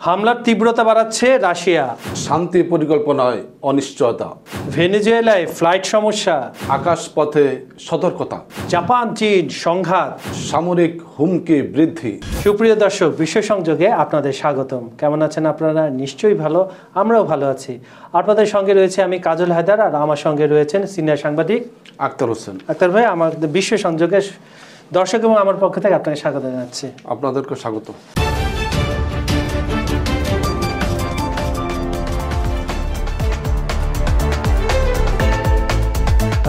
হামলার তীব্রতা বাড়াচ্ছে রাশিয়া। শান্তি পরিকল্পনায় অনিশ্চয়তা। ভেনেজুয়েলায় ফ্লাইট সমস্যা। আকাশপথে সতর্কতা। জাপান চীন সংঘাত। সামরিক হুমকি বৃদ্ধি। সুপ্রিয় দর্শক, বিশ্ব সংযোগে আপনাদের স্বাগতম। কেমন আছেন আপনারা? নিশ্চয়ই ভালো, আমরাও ভালো আছি। আপনাদের সঙ্গে রয়েছে আমি কাজল হায়দার, আর আমার সঙ্গে রয়েছেন সিনিয়র সাংবাদিক আক্তার হোসেন। আক্তার ভাই, আমাদের বিশ্ব সংযোগে দর্শক এবং আমার পক্ষ থেকে আপনাকে স্বাগত জানাচ্ছি। আপনাদেরকে স্বাগত।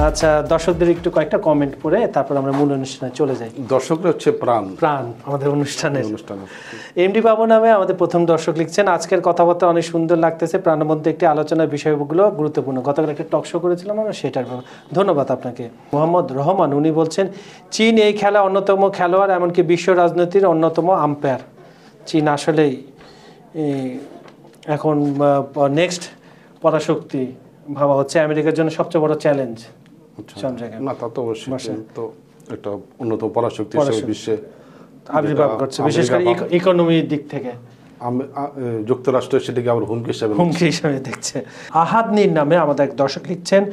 আচ্ছা, দর্শকদের একটু কয়েকটা কমেন্ট পড়ে তারপর আমরা মূল অনুষ্ঠানে চলে যাই। দর্শকরা হচ্ছে প্রাণ আমাদের অনুষ্ঠানে। এমডি বাবু নামে আমাদের প্রথম দর্শক লিখছেন, আজকের কথাবার্তা অনেক সুন্দর লাগতেছে, প্রাণের মধ্যে একটি আলোচনার বিষয়গুলো গুরুত্বপূর্ণ। গতকাল একটা টক শো করেছিলাম আমরা, সেটার ধন্যবাদ আপনাকে। মোহাম্মদ রহমান উনি বলছেন, চীন এই খেলা অন্যতম খেলোয়াড়, এমনকি বিশ্ব রাজনীতির অন্যতম আম্পায়ার। চীন আসলেই এখন নেক্সট পরাশক্তি ভাবা হচ্ছে, আমেরিকার জন্য সবচেয়ে বড় চ্যালেঞ্জ। না, তা তো অবশ্যই, তো একটা অন্যতম পরাশক্তি হিসেবে বিশ্বে আবির্ভাব করছে, বিশেষ করে ইকোনমির দিক থেকে। যুক্তরাষ্ট্র সেটিকে আবার হুমকি হিসেবে দেখছে। আহাদ নীর নামে আমাদের এক দর্শক লিখছেন,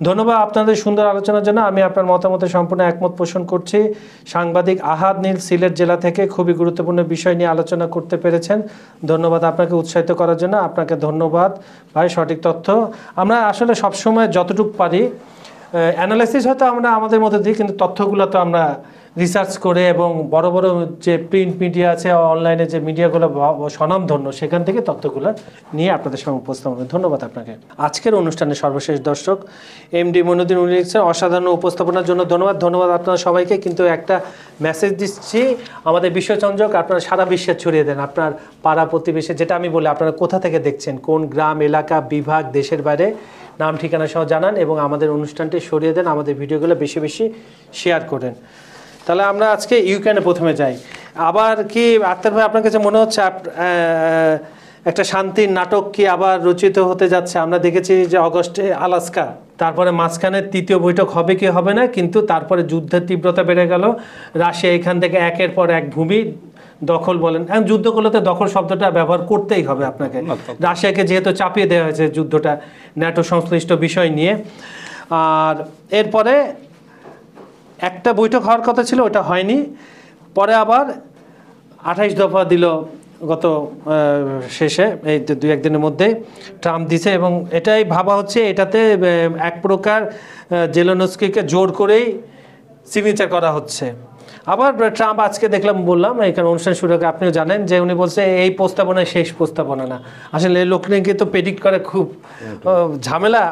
ধন্যবাদ আপনাদের সুন্দর আলোচনার জন্য। আমি আপনার মতামতে সম্পূর্ণ একমত পোষণ করছি। সাংবাদিক আহাদ নীল সিলেট জেলা থেকে খুবই গুরুত্বপূর্ণ বিষয় নিয়ে আলোচনা করতে পেরেছেন। ধন্যবাদ আপনাকে উৎসাহিত করার জন্য। আপনাকে ধন্যবাদ ভাই, সঠিক তথ্য আমরা আসলে সবসময় যতটুকু পারি অ্যানালাইসিস হয়তো আমরা আমাদের মধ্যে দিই, কিন্তু তথ্যগুলো তো আমরা রিসার্চ করে এবং বড় বড় যে প্রিন্ট মিডিয়া আছে, অনলাইনে যে মিডিয়াগুলো স্বনামধন্য, সেখান থেকে তথ্যগুলো নিয়ে আপনাদের সঙ্গে উপস্থাপন। ধন্যবাদ আপনাকে। আজকের অনুষ্ঠানের সর্বশেষ দর্শক এমডি মইনুদ্দিন উনি লিখছেন, অসাধারণ উপস্থাপনার জন্য ধন্যবাদ আপনারা সবাইকে। কিন্তু একটা মেসেজ দিচ্ছি, আমাদের বিশ্বসংযোগ আপনারা সারা বিশ্বে ছড়িয়ে দেন। আপনার পাড়া প্রতিবেশী, যেটা আমি বলি, আপনারা কোথা থেকে দেখছেন, কোন গ্রাম এলাকা বিভাগ দেশের বাইরে, নাম ঠিকানা সহ জানান এবং আমাদের অনুষ্ঠানটি সরিয়ে দেন। আমাদের ভিডিওগুলো বেশি বেশি শেয়ার করেন। তাহলে আমরা আজকে ইউক্রেনে প্রথমে যাই। আবার কি আক্তার ভাই, আপনার কাছে মনে হচ্ছে একটা শান্তির নাটক কি আবার রচিত হতে যাচ্ছে? আমরা দেখেছি যে অগস্টে আলাস্কা, তারপরে মাঝখানে তৃতীয় বৈঠক হবে কি হবে না, কিন্তু তারপরে যুদ্ধের তীব্রতা বেড়ে গেল। রাশিয়া এখান থেকে একের পর এক ভূমি দখল, বলেন এখন যুদ্ধগুলোতে দখল শব্দটা ব্যবহার করতেই হবে আপনাকে। রাশিয়াকে যেহেতু চাপিয়ে দেওয়া হয়েছে যুদ্ধটা ন্যাটো সংশ্লিষ্ট বিষয় নিয়ে। আর এরপরে একটা বৈঠক হওয়ার কথা ছিল, ওটা হয়নি। পরে আবার 28 দফা দিল গত শেষে, এই 2-1 দিনের মধ্যে ট্রাম্প দিছে, এবং এটাই ভাবা হচ্ছে এটাতে এক প্রকার জেলেনস্কিকে জোর করেই সিগনেচার করা হচ্ছে। আবার ট্রাম্প আজকে বললাম এখানে অনুষ্ঠান শুরু আগে আপনিও জানেন যে উনি বলছে এই প্রস্তাবনায় শেষ প্রস্তাবনা না। আসলে লোককে তো প্রেডিক্ট করে খুব ঝামেলা।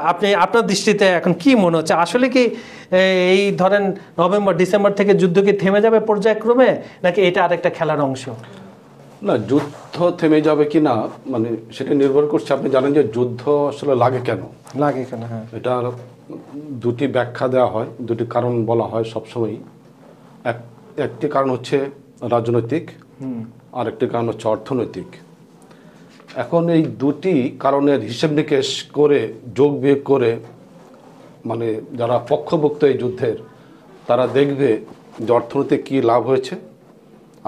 আপনার দৃষ্টিতে এখন কি মনে হচ্ছে, আসলে কি এই ধরেন নভেম্বর ডিসেম্বর থেকে যুদ্ধ কি থেমে যাবে পর্যায়ক্রমে, নাকি এটা আরেকটা খেলার অংশ? না, যুদ্ধ থেমে যাবে কি না মানে সেটা নির্ভর করছে। আপনি জানেন যে যুদ্ধ আসলে লাগে কেন। হ্যাঁ, এটার দুটি ব্যাখ্যা দেওয়া হয়, দুটি কারণ বলা হয় সবসময়। একটি কারণ হচ্ছে রাজনৈতিক, আর একটি কারণ হচ্ছে অর্থনৈতিক। এখন এই দুটি কারণের হিসেব নিকেশ করে যোগ বিয়োগ করে মানে যারা পক্ষভুক্ত এই যুদ্ধের, তারা দেখবে যে অর্থনৈতিক কী লাভ হয়েছে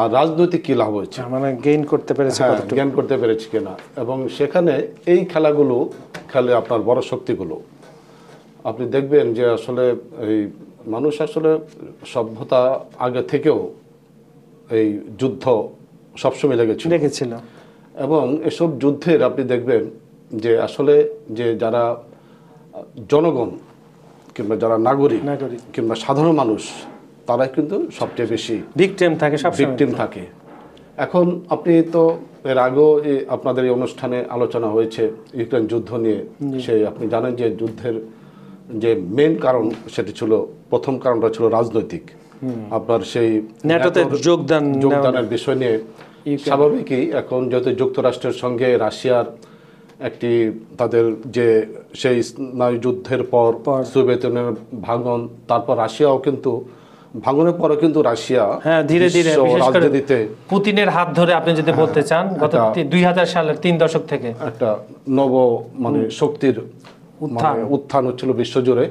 আর রাজনৈতিক কী লাভ হয়েছে, মানে গেইন করতে পেরেছে, জ্ঞান করতে পেরেছে কিনা। এবং সেখানে এই খেলাগুলো খেলে আপনার বড় শক্তিগুলো। আপনি দেখবেন যে আসলে এই মানুষ আসলে সভ্যতা আগে থেকেও এই যুদ্ধ সবসময় লেগেছিল, এবং এসব যুদ্ধের আপনি দেখবেন যে আসলে যে যারা জনগণ কিংবা যারা নাগরিক কিংবা সাধারণ মানুষ, তারাই কিন্তু সবচেয়ে বেশি ভিকটিম থাকে। এখন আপনি তো এর আগেও আপনাদের এই অনুষ্ঠানে আলোচনা হয়েছে ইউক্রেন যুদ্ধ নিয়ে। সেই আপনি জানেন যে যুদ্ধের যে মেন কারণ সেটি ছিল, প্রথম কারণটা ছিল রাজনৈতিক। আপনার সেই যোগদানের বিষয় নিয়ে স্বাভাবিকই এখন যেহেতু যুক্তরাষ্ট্রের সঙ্গে রাশিয়ার একটি তাদের যে সেই স্নায়ু যুদ্ধের পর সোভিয়েত ইউনিয়নের ভাঙন, তারপর রাশিয়াও কিন্তু ভাঙনের পরে কিন্তু রাশিয়া ধীরে ধীরে রাজনীতিতে পুতিনের হাত ধরে আপনি যদি বলতে চান গত 2000 সালের 3 দশক থেকে একটা নব মানে শক্তির উত্থান হচ্ছিল বিশ্বজুড়ে,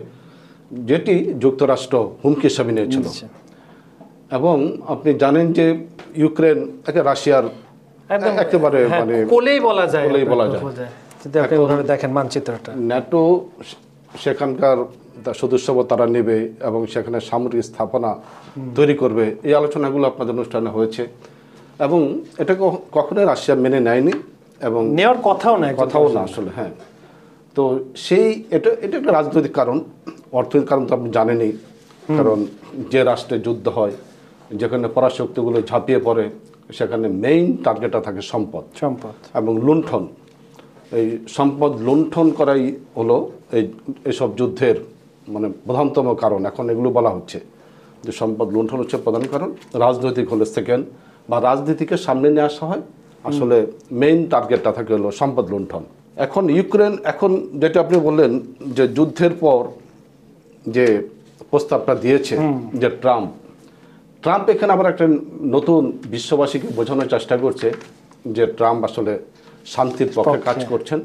যেটি যুক্তরাষ্ট্র হুমকি হিসাবে নিয়েছিল। এবং আপনি জানেন যে ইউক্রেন রাশিয়ার একদম একেবারে হ্যাঁ, মানে কোলেই বলা যায়, কোলেই বলা যায়। যদি আপনি ওভাবে দেখেন মানচিত্রটা। ন্যাটো সেখানকার সদস্যপদ তারা নেবে এবং সেখানে সামরিক স্থাপনা তৈরি করবে, এই আলোচনাগুলো আপনাদের অনুষ্ঠানে হয়েছে এবং এটা কখনোই রাশিয়া মেনে নেয়নি এবং নেওয়ার কথাও না, কথাও না আসলে। হ্যাঁ, তো সেই এটা এটা একটা রাজনৈতিক কারণ, অর্থনৈতিক কারণ তো আপনি জানেনই। কারণ যে রাষ্ট্রে যুদ্ধ হয়, যেখানে পরাশক্তিগুলো ঝাঁপিয়ে পড়ে, সেখানে মেইন টার্গেটটা থাকে সম্পদ এবং লুণ্ঠন। এই সম্পদ লুণ্ঠন করাই হলো এইসব যুদ্ধের মানে প্রধানতম কারণ। এখন এগুলো বলা হচ্ছে যে সম্পদ লুণ্ঠন হচ্ছে প্রধান কারণ, রাজনৈতিক হলে সেকেন্ড, বা রাজনীতিকে সামনে নিয়ে আসা হয়, আসলে মেইন টার্গেটটা থাকে হলো সম্পদ লুণ্ঠন। এখন ইউক্রেন, এখন যেটা আপনি বললেন যে যুদ্ধের পর যে প্রস্তাবটা দিয়েছে যে ট্রাম্প এখানে আবার একটা নতুন বিশ্ববাসীকে বোঝানোর চেষ্টা করছে যে ট্রাম্প আসলে শান্তির পক্ষে কাজ করছেন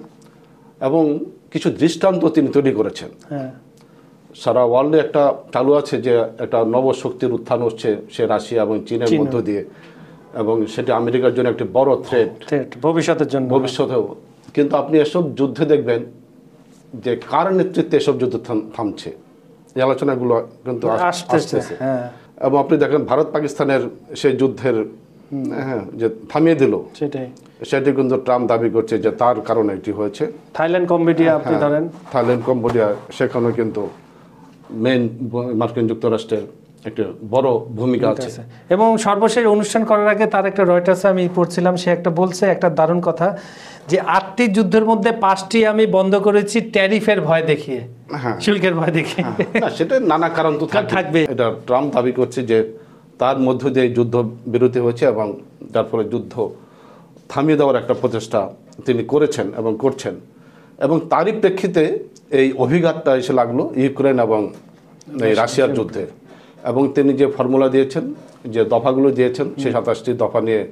এবং কিছু দৃষ্টান্ত তিনি তৈরি করেছেন। সারা ওয়ার্ল্ডে একটা চালু আছে যে একটা নবশক্তির উত্থান হচ্ছে, সে রাশিয়া এবং চীনের মধ্য দিয়ে, এবং সেটা আমেরিকার জন্য একটি বড় থ্রেট ভবিষ্যতের জন্য, ভবিষ্যতেও। কিন্তু আপনি এসব যুদ্ধে দেখবেন যে কার নেতৃত্বে এসব যুদ্ধ থামছে, এই আলোচনাগুলো কিন্তু আসতেছে। এবং আপনি দেখেন ভারত পাকিস্তানের সেই যুদ্ধের যে থামিয়ে দিল, সেটি কিন্তু ট্রাম্প দাবি করছে যে তার কারণে এটি হয়েছে। থাইল্যান্ড কম্বোডিয়া আপনি ধরেন, থাইল্যান্ড কম্বোডিয়া, সেখানেও কিন্তু মেইন মার্কিন যুক্তরাষ্ট্রের একটা বড় ভূমিকা আছে। এবং সর্বশেষ অনুষ্ঠান করার আগে তার একটা রয়টার্সে আমি পড়ছিলাম, সে একটা বলছে একটা দারুণ কথা যে 8টি যুদ্ধের মধ্যে 5টি আমি বন্ধ করেছি ট্যারিফের ভয় দেখিয়ে, শুল্কের ভয় দেখিয়ে। না, সেটা নানা কারণ তো থাকবে। এটা ট্রাম্প দাবি করছে যে তার মধ্য দিয়ে যুদ্ধ বিরতি হয়েছে এবং যার ফলে যুদ্ধ থামিয়ে দেওয়ার একটা প্রচেষ্টা তিনি করেছেন এবং করছেন। এবং তারই প্রেক্ষিতে এই অভিঘাতটা এসে লাগলো ইউক্রেন এবং এই রাশিয়ার যুদ্ধে। এবং তিনি যে ফর্মুলা দিয়েছেন, যে দফাগুলো দিয়েছেন, সেই 27টি দফা নিয়ে,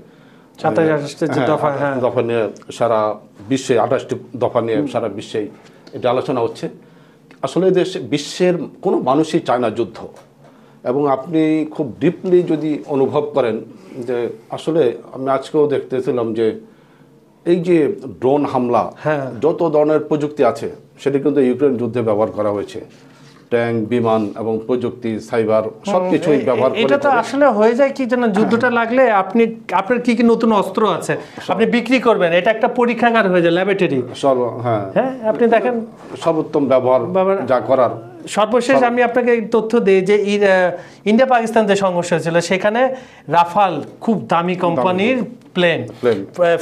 27 দফা নিয়ে সারা বিশ্বে, 28টি দফা নিয়ে সারা বিশ্বেই এটা আলোচনা হচ্ছে। আসলে বিশ্বের কোনো মানুষই চায় না যুদ্ধ। এবং আপনি খুব ডিপলি যদি অনুভব করেন যে আসলে আমি আজকেও দেখতেছিলাম যে এই যে ড্রোন হামলা, যত ধরনের প্রযুক্তি আছে সেটি কিন্তু ইউক্রেন যুদ্ধে ব্যবহার করা হয়েছে। ট্যাঙ্ক, বিমান এবং প্রযুক্তি, সাইবার সবকিছুই ব্যবহার করে। এটা তো আসলে হয়ে যায় কি জানেন, যুদ্ধটা লাগলে আপনার কি কি নতুন অস্ত্র আছে আপনি বিক্রি করবেন, এটা একটা পরীক্ষাগার হয়ে যায়, ল্যাবরেটরি। হ্যাঁ, আপনি দেখেন সর্বোত্তম ব্যবহার যা করার। সর্বশেষ আমি আপনাকে তথ্য দিই যে ইন্ডিয়া পাকিস্তান যে সংঘর্ষ হয়েছিল, সেখানে রাফাল খুব দামি কোম্পানির প্লেন,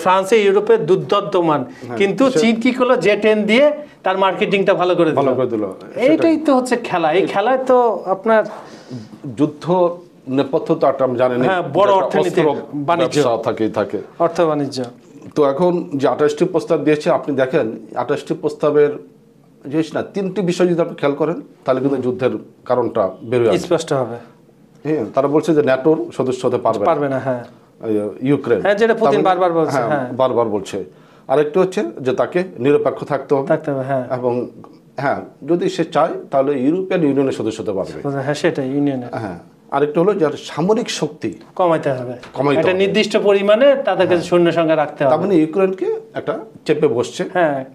ফ্রান্সে ইউরোপে দুর্দমান, কিন্তু চীন কি করলো, জে-10 দিয়ে তার মার্কেটিংটা ভালো করে দিল। এইটাই তো হচ্ছে খেলা। এই খেলায় তো আপনার যুদ্ধ নেপথ্য তো একটা জানেন, বড় অর্থনীতি, বাণিজ্য থাকে, অর্থ বাণিজ্য। তো এখন যে 28টি প্রস্তাব দিয়েছে, আপনি দেখেন 28টি প্রস্তাবের জিনিস না, 3টি বিষয় যদি আপনি খেয়াল করেন তাহলে কিন্তু যুদ্ধের কারণটা বেরোয় আসবে, স্পষ্ট হবে। হ্যাঁ, তারা বলছে যে ন্যাটোর সদস্য হতে পারবে না ইউক্রেন, যেটা পুতিন বারবার বলছে, বারবার বলছে। আরেকটা হচ্ছে যে তাকে নিরপেক্ষ থাকতে হবে, এবং যদি সে চায় তাহলে ইউরোপিয়ান ইউনিয়নের সদস্য হতে পারবে। সেটাই ইউনিয়নের। আরেকটা হলো যার সামরিক শক্তি কমাইতে হবে, একটা নির্দিষ্ট পরিমাণে তাদের কাছে সৈন্য সংখ্যা রাখতে হবে। তার মানে ইউক্রেনকে একটা চেপে বসছে,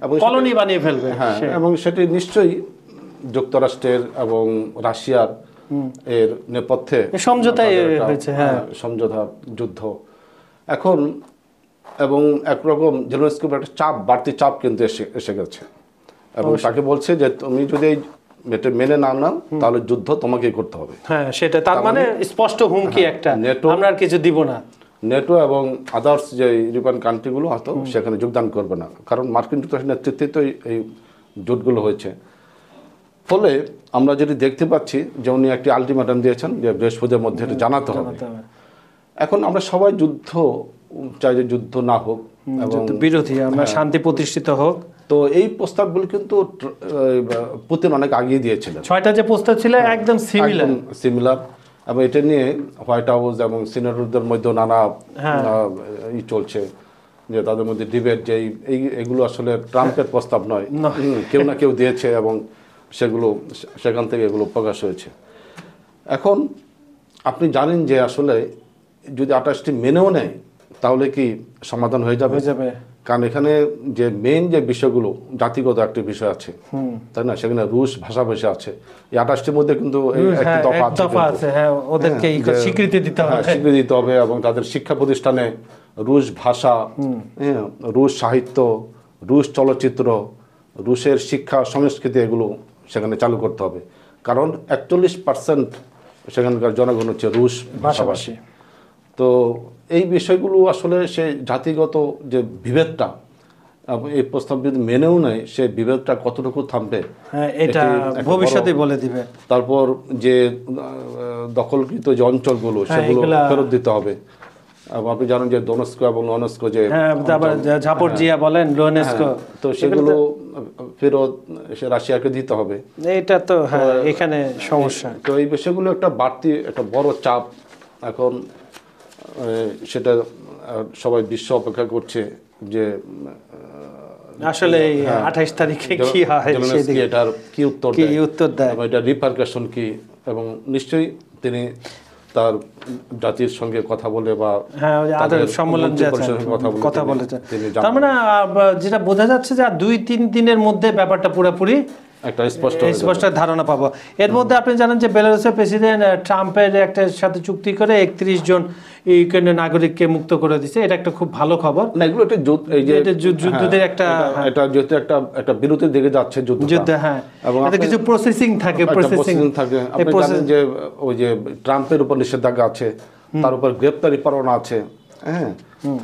এবং কলোনি বানিয়ে ফেলবে। এবং সেটি নিশ্চয়ই যুক্তরাষ্ট্রের এবং রাশিয়ার এর নেপথ্যে সমঝোতায় হয়েছে, সমঝোতা যুদ্ধ এখন। এবং একরকম জেলেনস্কির একটা চাপ, বাড়তি চাপ কিন্তু এসে গেছে, এবং তাকে বলছে যে তুমি যদি মেনে না নাও তাহলে যুদ্ধ তোমাকেই করতে হবে। সেটা তার মানে স্পষ্ট হুমকি একটা, আমরা আর কিছু দিব না। নেটো এবং আদার্স যে ইউরোপিয়ান কান্ট্রিগুলো হয়তো সেখানে যোগদান করবে না, কারণ মার্কিন যুক্তরাষ্ট্রের নেতৃত্বে তো এই জোটগুলো হয়েছে। ফলে আমরা যেটি দেখতে পাচ্ছি যে উনি একটি আলটিমেটাম দিয়েছেন যে বৃহস্পতির মধ্যে জানাতে হবে। এখন আমরা সবাই যুদ্ধ চাই, যে যুদ্ধ না হোক এবং বিরোধী, আমরা শান্তি প্রতিষ্ঠিত হোক। তো এই প্রস্তাবগুলো কিন্তু পুতিন অনেক আগিয়ে দিয়েছিলেন। 6টা যে প্রস্তাব ছিল একদম সিমিলার, এবং এটা নিয়ে হোয়াইট হাউস এবং সিনেটরদের মধ্যে নানা চলছে, যে তাদের মধ্যে ডিবেট, যে এগুলো আসলে ট্রাম্পের প্রস্তাব নয়, কেউ না কেউ দিয়েছে এবং সেখান থেকে এগুলো প্রকাশ হয়েছে। এখন আপনি জানেন যে আসলে যদি 28টি মেনেও নেয় তাহলে কি সমাধান হয়ে যাবে? কারণ এখানে যে মেইন যে বিষয়গুলো জাতিগত একটা বিষয় আছে, তাই না? সেখানে রুশ ভাষাভাষী আছে। এই 28টির মধ্যে কিন্তু একটি দফা আছে, ওদেরকে স্বীকৃতি দিতে হবে, স্বীকৃতি দিতে হবে, এবং তাদের শিক্ষা প্রতিষ্ঠানে রুশ ভাষা, রুশ সাহিত্য, রুশ চলচ্চিত্র, রুশের শিক্ষা সংস্কৃতি এগুলো সেখানে চালু করতে হবে। কারণ 41% সেখানকার জনগণ হচ্ছে রুশ ভাষাভাষী। তো এই বিষয়গুলো আসলে সে জাতিগত যে বিভেদটা এই প্রস্তাব যদি মেনেও নেয়, সে বিভেদটা কতটুকু থামবে এটা ভবিষ্যতে বলে দিবে। তারপর যে দখলকৃত যে অঞ্চলগুলো সেগুলো ফেরত দিতে হবে। আপনি জানেন যে দোনেস্ক এবং লুহানস্ক যে ঝাপরজিয়া বলেন লুহানস্ক, তো সেগুলো ফেরত রাশিয়াকে দিতে হবে। এটা তো এখানে সমস্যা। তো এই বিষয়গুলো একটা বাড়তি একটা বড় চাপ এখন, সেটা সবাই বিশ্ব অপেক্ষা করছে যে আসলে 28 তারিখে কি হয়, এটার কি উত্তর দেয়, এটা রিপারকাশন কি, এবং নিশ্চয়ই তিনি তার জাতির সঙ্গে কথা বলে বা সম্মেলন কথা বলেছে। তার মানে যেটা বোঝা যাচ্ছে যে 2-3 দিনের মধ্যে ব্যাপারটা পুরোপুরি একটা স্পষ্ট ধারণা পাবো। এর মধ্যে আপনি জানেন যে বেলারুসের প্রেসিডেন্ট ট্রাম্পের একটা সাথে চুক্তি করে 31 জন ইউক্রেনের নাগরিককে মুক্ত করে দিয়েছে। এটা একটা খুব ভালো খবর। না, এগুলো একটা যুদ্ধের একটা এটা যেহেতু একটা বিরতির দিকে যাচ্ছে যুদ্ধ, এবং এতে কিছু প্রসেসিং থাকে। আপনি জানেন যে ওই যে ট্রাম্পের উপর নিষেধাজ্ঞা আছে, তার উপর গ্রেপ্তারি পরোয়ানা আছে,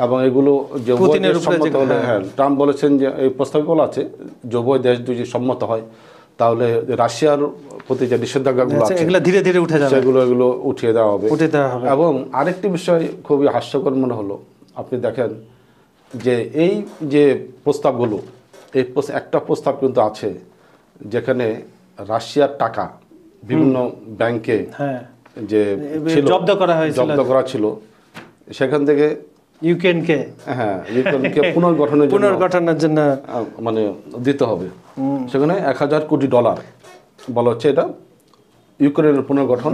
এবং এগুলো যে ট্রাম্প বলেছেন যে এই প্রস্তাবে বলা আছে যে উভয় দেশ যদি সম্মত হয় তাহলে রাশিয়ার প্রতি যে নিষেধাজ্ঞাগুলো আছে এগুলো ধীরে ধীরে উঠে যাবে, এগুলো উঠিয়ে দেওয়া হবে। এবং আরেকটি বিষয় খুবই হাস্যকর মনে হলো, আপনি দেখেন যে এই যে প্রস্তাবগুলো, এই একটা প্রস্তাব কিন্তু আছে যেখানে রাশিয়ার টাকা বিভিন্ন ব্যাংকে যে জব্দ করা ছিল, সেখান থেকে ইউক্রেনকে পুনর্গঠনের জন্য মানে দিতে হবে। সেখানে $1000 কোটি বলা হচ্ছে এটা ইউক্রেনের পুনর্গঠন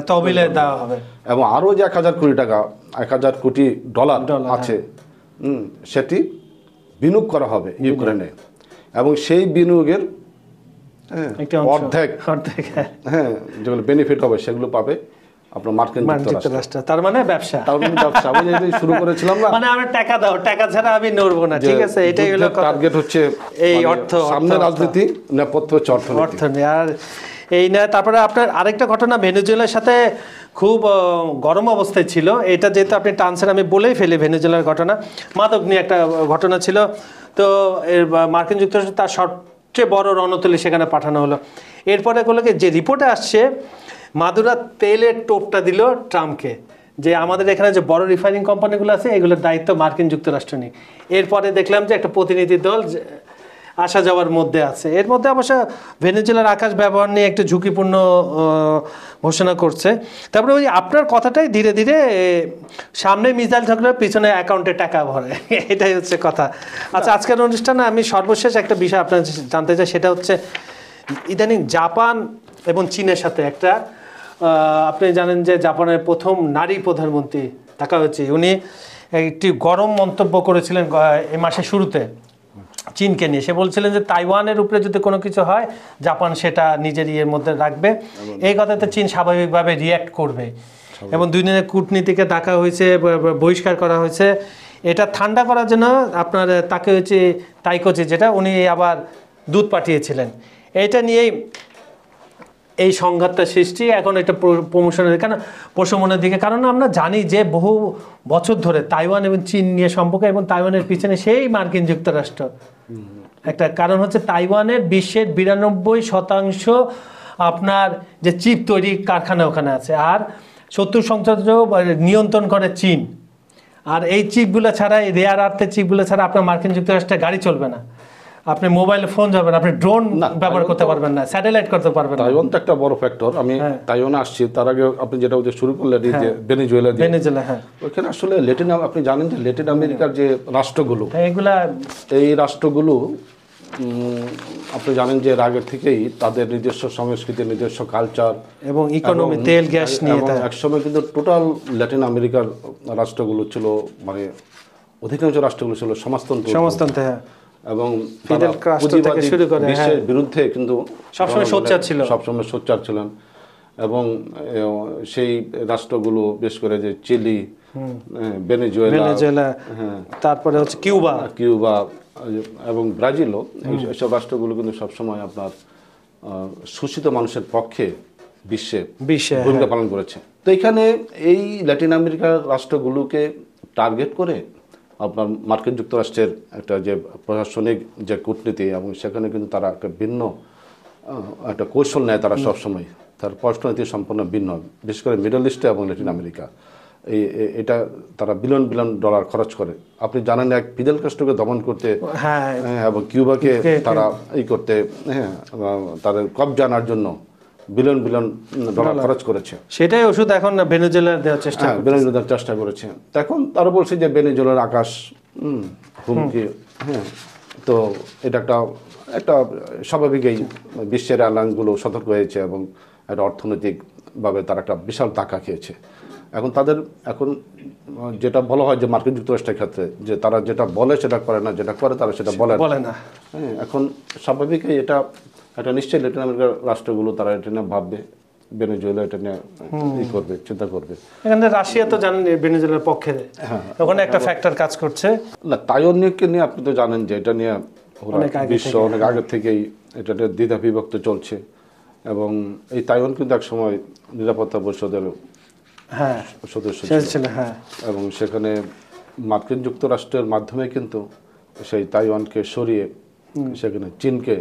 তহবিলে দেওয়া হবে, এবং আরো যে $1000 কোটি আছে সেটি বিনিয়োগ করা হবে ইউক্রেনে, এবং সেই বিনিয়োগের অর্ধেক যেগুলো বেনিফিট হবে সেগুলো পাবে আপনার মার্কিন যুক্তরাষ্ট্র। তার মানে ব্যবসা আমি যেটা শুরু করেছিলাম না, মানে আমার টাকা দাও, টাকা ছাড়া আমি নড়বো না, ঠিক আছে? এটাই হলো টার্গেট, হচ্ছে এই অর্থ, সামনে রাজনীতি, নেপথ্যে হচ্ছে অর্থনীতি। আর এই না, তারপরে আপনার আরেকটা ঘটনা ভেনেজুয়েলার সাথে খুব গরম অবস্থায় ছিল। এটা যেহেতু আপনি টানছেন আমি বলেই ফেলি, ভেনেজুয়েলার ঘটনা মাদক নিয়ে একটা ঘটনা ছিল। তো মার্কিন যুক্তরাষ্ট্র তার সবচেয়ে বড় রণতরী সেখানে পাঠানো হলো। এরপরে এগুলোকে যে রিপোর্টে আসছে, মাদুরা তেলের টোপটা দিল ট্রাম্পকে, যে আমাদের এখানে যে বড় রিফাইনিং কোম্পানিগুলো আছে এগুলোর দায়িত্ব মার্কিন যুক্তরাষ্ট্র নেই। এরপরে দেখলাম যে একটা প্রতিনিধি দল আসা যাওয়ার মধ্যে আছে। এর মধ্যে অবশ্য ভেনেজুয়েলার আকাশ ব্যবহার নিয়ে একটু ঝুঁকিপূর্ণ ঘোষণা করছে। তারপরে ওই আপনার কথাটাই ধীরে ধীরে সামনে মিসাইল থাকলে পিছনে অ্যাকাউন্টে টাকা ভরে, এটাই হচ্ছে কথা। আচ্ছা, আজকের অনুষ্ঠানে আমি সর্বশেষ একটা বিষয় আপনার জানতে চাই, সেটা হচ্ছে ইদানিং জাপান এবং চীনের সাথে একটা আপনি জানেন যে জাপানের প্রথম নারী প্রধানমন্ত্রী দেখা হচ্ছে, উনি একটি গরম মন্তব্য করেছিলেন এই মাসের শুরুতে চীনকে নিয়ে। সে বলছিলেন যে তাইওয়ানের উপরে যদি কোনো কিছু হয় জাপান সেটা নিজের ইয়ের মধ্যে রাখবে। এই কথাতে চীন স্বাভাবিকভাবে রিয়্যাক্ট করবে, এবং 2 দিনের কূটনীতিকে ডাকা হয়েছে, বহিষ্কার করা হয়েছে। এটা ঠান্ডা করার জন্য আপনার তাকে হচ্ছে তাইকোচি, যেটা উনি আবার দূত পাঠিয়েছিলেন। এটা নিয়েই এই সংঘাতটা সৃষ্টি, এখন এটা প্রশমনের দিকে। কারণ আমরা জানি যে বহু বছর ধরে তাইওয়ান এবং চীন নিয়ে সম্পর্ক, এবং তাইওয়ানের পিছনে সেই মার্কিন যুক্তরাষ্ট্র। একটা কারণ হচ্ছে তাইওয়ানের বিশ্বের 92% আপনার যে চিপ তৈরি কারখানা ওখানে আছে, আর 70% নিয়ন্ত্রণ করে চীন। আর এই চিপগুলো ছাড়া, এই রেয়ার আর্থের চিপগুলো ছাড়া আপনার মার্কিন যুক্তরাষ্ট্রে গাড়ি চলবে না, আপনি মোবাইল ফোন যাবেন, আপনি ড্রোন ব্যবহার করতে পারবেন না, স্যাটেলাইট করতে পারবেন না। তাইওয়ান তো একটা বড় ফ্যাক্টর। আমি তাইওয়ানে আসছি, তার আগে আপনি যেটা শুরু করলেন যে ভেনেজুয়েলা, ওইখানে আসলে আপনি জানেন যে ল্যাটিন আমেরিকার যে রাষ্ট্রগুলো, এই রাষ্ট্রগুলো আপনি জানেন যে এর আগের থেকেই তাদের নিজস্ব সংস্কৃতি, নিজস্ব কালচার এবং ইকোনমি, তেল গ্যাস নিয়ে এবং একসময় কিন্তু টোটাল ল্যাটিন আমেরিকার রাষ্ট্রগুলো ছিল, মানে অধিকাংশ রাষ্ট্রগুলো ছিল সমাজতন্ত্র, হ্যাঁ। এবং ফিদেল কাস্ট্রো থেকে শুরু করে বিশ্বের বিরুদ্ধে কিন্তু সবসময় সোচ্চার ছিল, সবসময় সোচ্চার ছিলেন। এবং সেই রাষ্ট্রগুলো বিশেষ করে যে চিলি, ভেনেজুয়েলা, তারপরে হচ্ছে কিউবা এবং ব্রাজিলও, এইসব রাষ্ট্রগুলো কিন্তু সবসময় আপনার শোষিত মানুষের পক্ষে বিশ্বে ভূমিকা পালন করেছে। তো এখানে এই ল্যাটিন আমেরিকার রাষ্ট্রগুলোকে টার্গেট করে আপনার মার্কিন যুক্তরাষ্ট্রের একটা যে প্রশাসনিক যে কূটনীতি, এবং সেখানে কিন্তু তারা একটা ভিন্ন একটা কৌশল নেয়। তারা সবসময় তার পররাষ্ট্রনীতি সম্পূর্ণ ভিন্ন, বিশেষ করে মিডল ইস্টে এবং ল্যাটিন আমেরিকা। এটা তারা বিলিয়ন বিলিয়ন ডলার খরচ করে। আপনি জানেন এক ফিদেল কাস্ট্রোকে দমন করতে, এবং কিউবাকে তারা করতে, তাদের কবজা আনার জন্য বিলিয়ন বিলিয়ন ডলার খরচ করেছে। সেটাই ওষুধ এখন ভেনেজুয়েলার দেওয়ার চেষ্টা করেছে। এখন তারা বলছে যে ভেনেজুয়েলার আকাশ হুমকি। তো এটা একটা স্বাভাবিকই বিশ্বের এয়ারলাইন্সগুলো সতর্ক হয়েছে, এবং একটা অর্থনৈতিকভাবে তারা একটা বিশাল টাকা খেয়েছে। এখন যেটা বলা হয় যে মার্কিন যুক্তরাষ্ট্রের ক্ষেত্রে যে তারা যেটা বলে সেটা করে না, যেটা করে তারা সেটা বলে না। এখন স্বাভাবিকই এটা একটা নিশ্চয়ই ল্যাটিন আমেরিকার রাষ্ট্রগুলো তারা এটা নিয়ে ভাববে, ভেনেজুয়েলা এটা নিয়ে করবে, চিন্তা করবে। এখানে রাশিয়া তো জানেন ভেনেজুয়েলার পক্ষে, ওখানে একটা ফ্যাক্টর কাজ করছে না। তাইওয়ান নিয়ে আপনি তো জানেন যে এটা নিয়ে বিশ্ব অনেক আগে থেকেই এটা দ্বিধা বিভক্ত চলছে, এবং এই তাইওয়ান কিন্তু এক সময় নিরাপত্তা পরিষদের সদস্য ছিল, এবং সেখানে মার্কিন যুক্তরাষ্ট্রের মাধ্যমে কিন্তু সেই তাইওয়ানকে সরিয়ে সেখানে চীনকে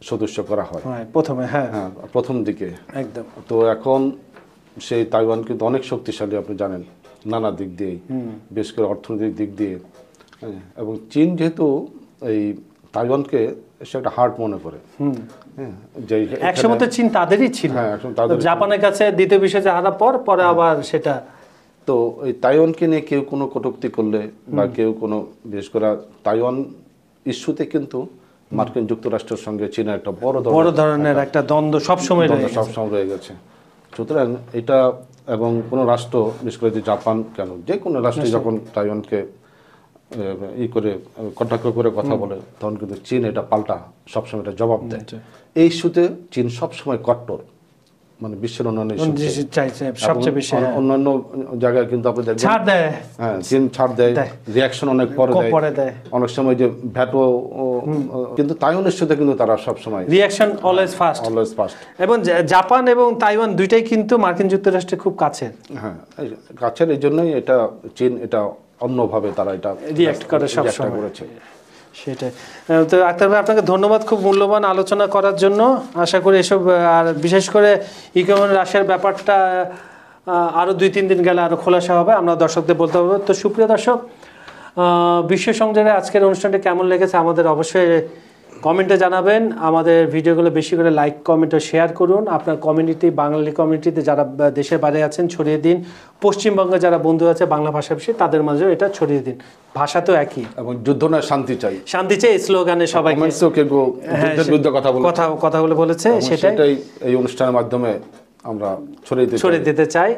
সদস্য করা হয় প্রথম দিকে একদম। তো এখন সেই তাইওয়ান কিন্তু অনেক শক্তিশালী, আপনি জানেন, নানা দিক দিয়েই, বিশেষ করে অর্থনৈতিক দিক দিয়ে। এবং চীন যেহেতু এই তাইওয়ানকে সে একটা হার্ট মনে করে, একসময় তো চীন তাদেরই ছিল, জাপানের কাছে দ্বিতীয় বিশ্বযুদ্ধে হারার পরে আবার সেটা। তো এই তাইওয়ানকে নিয়ে কেউ কোনো কটূক্তি করলে বা কেউ কোনো, বিশেষ করে তাইওয়ান ইস্যুতে কিন্তু মার্কিন যুক্তরাষ্ট্রের সঙ্গে চীনের একটা বড় ধরনের একটা দ্বন্দ্ব সবসময় রয়ে গেছে। সুতরাং এটা, এবং কোনো রাষ্ট্র, বিশেষ করে যে জাপান কেন, যে কোনো রাষ্ট্রে যখন তাইওয়ানকে করে কটাক্ষ করে কথা বলে, তখন কিন্তু চীন এটা পাল্টা সবসময় এটা জবাব দেয়। এই ইস্যুতে চীন সবসময় কট্টর, মানে বিশ্বের অন্যান্য অন্যান্য জায়গায় কিন্তু আপনি দেখবেন চীন ছাড় দেয়, রিয়াকশন অনেক পরে দেয়, অনেক সময় যে ভ্যাটো, কিন্তু তাইওয়ান ইস্যুতে কিন্তু তারা সবসময় রিয়াকশন অলওয়েজ ফাস্ট। এবং জাপান এবং তাইওয়ান দুইটাই কিন্তু মার্কিন যুক্তরাষ্ট্রের খুব কাছের, কাছের। এই জন্যই এটা চীন এটা অন্যভাবে তারা এটা রিঅ্যাক্ট করে সবসময় করেছে। সেটাই। তো আক্তার ভাই, আপনাকে ধন্যবাদ খুব মূল্যবান আলোচনা করার জন্য। আশা করি এসব, আর বিশেষ করে ইউক্রেন রাশিয়ার ব্যাপারটা আরও 2-3 দিন গেলে আরও খোলাসা হবে, আমরা দর্শকদের বলতে হবে। তো সুপ্রিয় দর্শক, বিশ্ব সংযোগে আজকের অনুষ্ঠানটি কেমন লেগেছে আমাদের অবশ্যই কমেন্টে জানাবেন। আমাদের ভিডিওগুলো বেশি করে লাইক, কমেন্ট ও শেয়ার করুন। আপনার কমিউনিটি, বাঙালি কমিউনিটিতে যারা দেশের বাইরে আছেন ছড়িয়ে দিন। পশ্চিমবঙ্গে যারা বন্ধু আছে বাংলা ভাষাভাষী, তাদের মাঝেও এটা ছড়িয়ে দিন। ভাষা তো একই, এবং যুদ্ধ না শান্তি চাই, এই স্লোগানে সবাই কথাগুলো বলেছে। সেটাই এই অনুষ্ঠানের মাধ্যমে আমরা ছড়িয়ে দিতে চাই।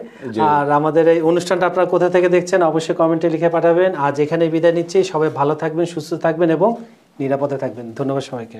আর আমাদের এই অনুষ্ঠানটা আপনারা কোথা থেকে দেখছেন অবশ্যই কমেন্টে লিখে পাঠাবেন। আজ এখানে বিদায় নিচ্ছি। সবাই ভালো থাকবেন, সুস্থ থাকবেন এবং নিরাপদে থাকবেন। ধন্যবাদ সবাইকে।